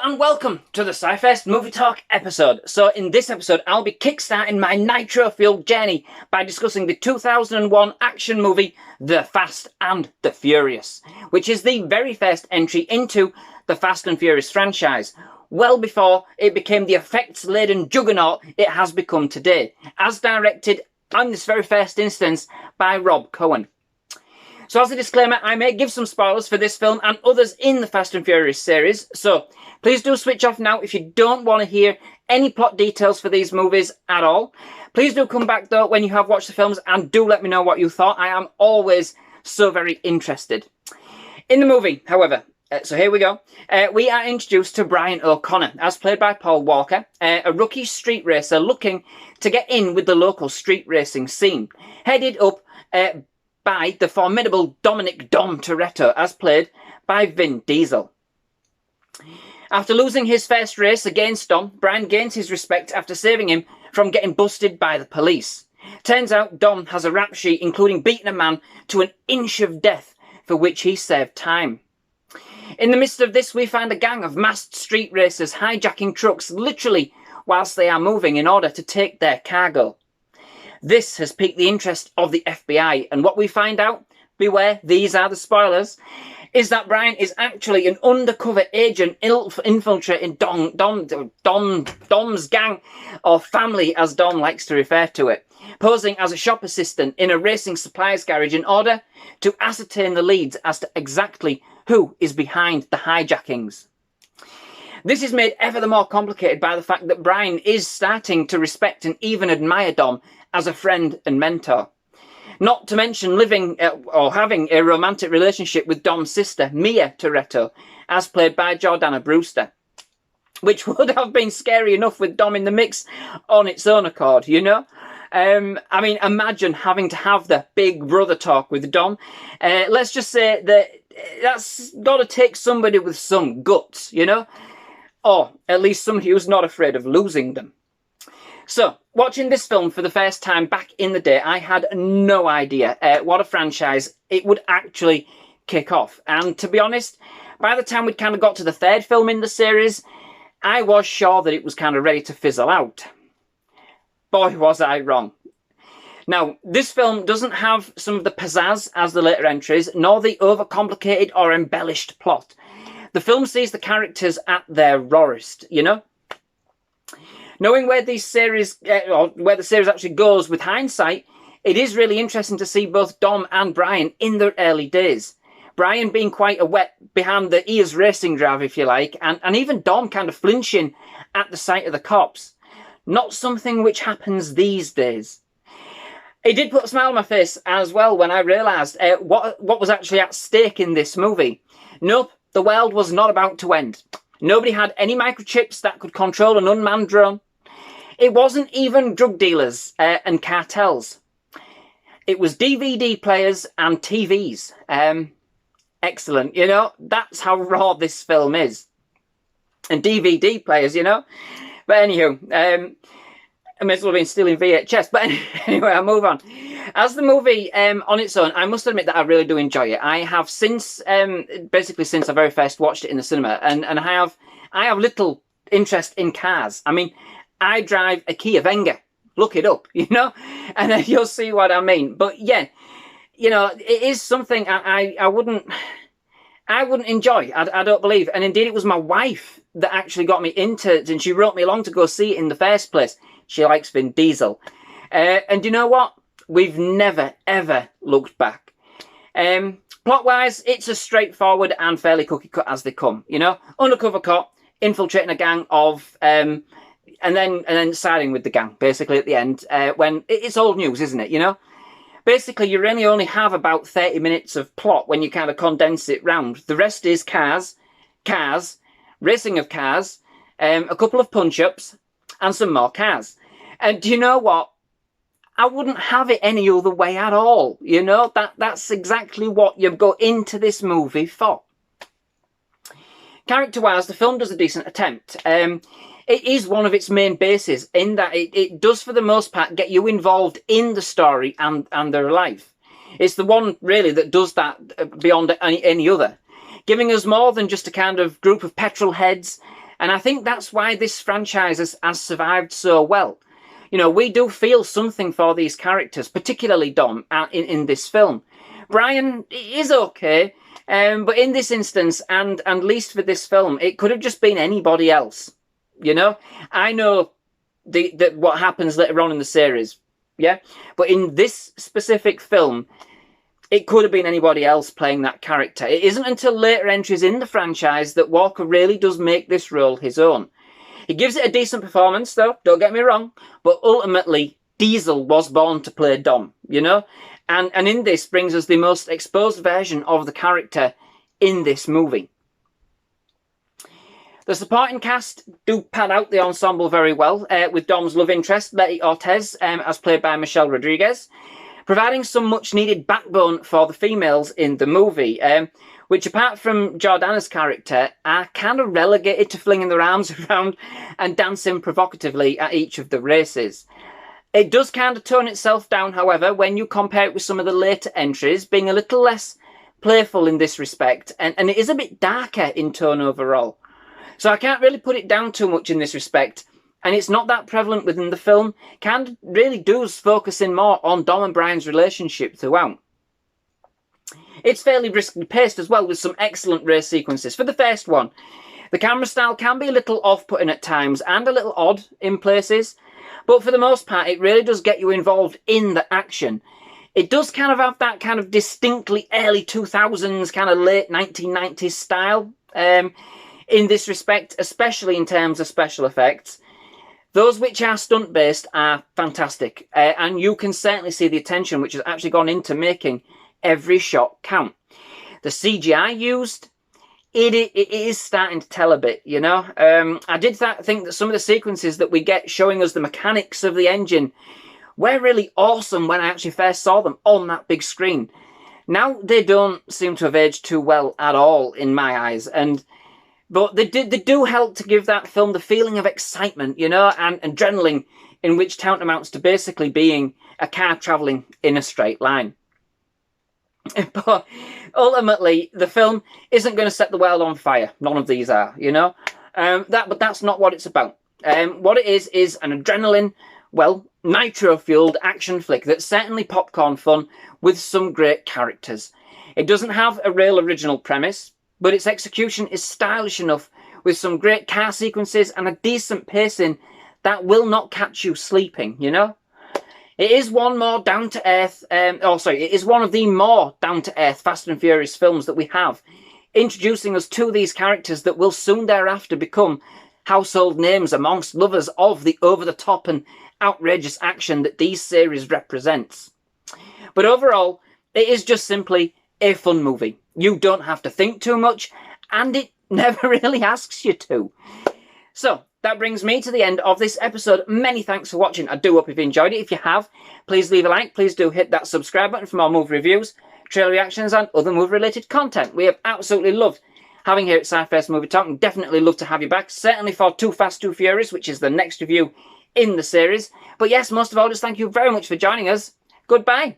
and welcome to the SciFirst MovieTalk episode. So in this episode, I'll be kickstarting my nitro-fueled journey by discussing the 2001 action movie, The Fast and the Furious, which is the very first entry into the Fast and Furious franchise, well before it became the effects-laden juggernaut it has become today, as directed, in this very first instance, by Cohen. So as a disclaimer, I may give some spoilers for this film and others in the Fast and Furious series, so please do switch off now if you don't want to hear any plot details for these movies at all. Please do come back though when you have watched the films and do let me know what you thought. I am always so very interested. In the movie, however, so here we go. We are introduced to Brian O'Connor, as played by Paul Walker, a rookie street racer looking to get in with the local street racing scene, headed up by the formidable Dominic Dom Toretto, as played by Vin Diesel. After losing his first race against Dom, Brian gains his respect after saving him from getting busted by the police. Turns out Dom has a rap sheet including beating a man to an inch of death, for which he served time. In the midst of this, we find a gang of masked street racers hijacking trucks literally whilst they are moving in order to take their cargo. This has piqued the interest of the FBI, and what we find out, beware, these are the spoilers, is that Brian is actually an undercover agent infiltrating Dom's gang, or family as Dom likes to refer to it, posing as a shop assistant in a racing supplies garage in order to ascertain the leads as to exactly who is behind the hijackings. This is made ever the more complicated by the fact that Brian is starting to respect and even admire Dom as a friend and mentor. Not to mention living or having a romantic relationship with Dom's sister, Mia Toretto, as played by Jordana Brewster, which would have been scary enough with Dom in the mix on its own accord, you know? I mean, imagine having to have the big brother talk with Dom. Let's just say that that's got to take somebody with some guts, you know? Or at least somebody who's not afraid of losing them. So, watching this film for the first time back in the day, I had no idea what a franchise it would actually kick off. And to be honest, by the time we'd kind of got to the third film in the series, I was sure that it was kind of ready to fizzle out. Boy, was I wrong. Now, this film doesn't have some of the pizzazz as the later entries, nor the overcomplicated or embellished plot. The film sees the characters at their rawest, you know? Knowing where these series, or where the series actually goes with hindsight, it is really interesting to see both Dom and Brian in their early days. Brian being quite a wet behind the ears racing drive, if you like, and even Dom kind of flinching at the sight of the cops. Not something which happens these days. It did put a smile on my face as well when I realised what was actually at stake in this movie. Nope, the world was not about to end. Nobody had any microchips that could control an unmanned drone. It wasn't even drug dealers and cartels. It was DVD players and TVs. Excellent, you know, that's how raw this film is. And DVD players, you know. But anywho, I may as well have been stealing VHS. But anyway, I'll move on. As the movie on its own, I must admit that I really do enjoy it. I have since, basically since I very first watched it in the cinema, and I have little interest in cars. I mean, I drive a Kia Venga. Look it up, you know, and then you'll see what I mean. But yeah, you know, it is something I wouldn't enjoy. I don't believe. And indeed, it was my wife that actually got me into it, and she wrote me along to go see it in the first place. She likes Vin Diesel. And you know what? We've never, ever looked back. Plot-wise, it's as straightforward and fairly cookie-cut as they come, you know? Undercover cop, infiltrating a gang of... and then siding with the gang, basically, at the end, when it's old news, isn't it, you know? Basically, you really only have about 30 minutes of plot when you kind of condense it round. The rest is cars, racing of cars, a couple of punch-ups, and some more cars. And do you know what? I wouldn't have it any other way at all, you know? That's exactly what you go into this movie for. Character-wise, the film does a decent attempt. It is one of its main bases in that it does, for the most part, get you involved in the story and their life. It's the one, really, that does that beyond any other, giving us more than just a kind of group of petrol heads And I think that's why this franchise has survived so well. You know, we do feel something for these characters, particularly Dom, in this film. Brian is okay, but in this instance, and least for this film, it could have just been anybody else. You know? I know what happens later on in the series, yeah? But in this specific film, it could have been anybody else playing that character. It isn't until later entries in the franchise that Walker really does make this role his own. He gives it a decent performance, though, don't get me wrong, but ultimately, Diesel was born to play Dom, you know? And in this brings us the most exposed version of the character in this movie. The supporting cast do pad out the ensemble very well, with Dom's love interest, Letty Ortiz, as played by Michelle Rodriguez, providing some much-needed backbone for the females in the movie, which, apart from Jordana's character, are kind of relegated to flinging their arms around and dancing provocatively at each of the races. It does kind of tone itself down, however, when you compare it with some of the later entries, being a little less playful in this respect, and it is a bit darker in tone overall. So I can't really put it down too much in this respect, and it's not that prevalent within the film. Kind of really does focus in more on Dom and Brian's relationship throughout. It's fairly briskly paced as well, with some excellent race sequences. For the first one, the camera style can be a little off-putting at times and a little odd in places, but for the most part, it really does get you involved in the action. It does kind of have that kind of distinctly early 2000s, kind of late 1990s style in this respect, especially in terms of special effects. Those which are stunt-based are fantastic, and you can certainly see the attention which has actually gone into making every shot count. The CGI used, it is starting to tell a bit, you know. I did think that some of the sequences that we get showing us the mechanics of the engine were really awesome when I actually first saw them on that big screen. Now they don't seem to have aged too well at all in my eyes, but they do help to give that film the feeling of excitement, you know, and adrenaline, in which tantamounts to basically being a car travelling in a straight line. But ultimately, the film isn't going to set the world on fire. None of these are, you know. But that's not what it's about. What it is an adrenaline, well, nitro-fueled action flick that's certainly popcorn fun with some great characters. It doesn't have a real original premise, but its execution is stylish enough with some great car sequences and a decent pacing that will not catch you sleeping, you know? It is one more down-to-earth, it is one of the more down-to-earth Fast and Furious films that we have, introducing us to these characters that will soon thereafter become household names amongst lovers of the over-the-top and outrageous action that these series represents. But overall, it is just simply a fun movie. You don't have to think too much, and it never really asks you to. So, that brings me to the end of this episode. Many thanks for watching. I do hope you've enjoyed it. If you have, please leave a like. Please do hit that subscribe button for more movie reviews, trailer reactions, and other movie-related content. We have absolutely loved having here at SciFirst MovieTalk, and definitely love to have you back. Certainly for Too Fast, Too Furious, which is the next review in the series. But yes, most of all, just thank you very much for joining us. Goodbye.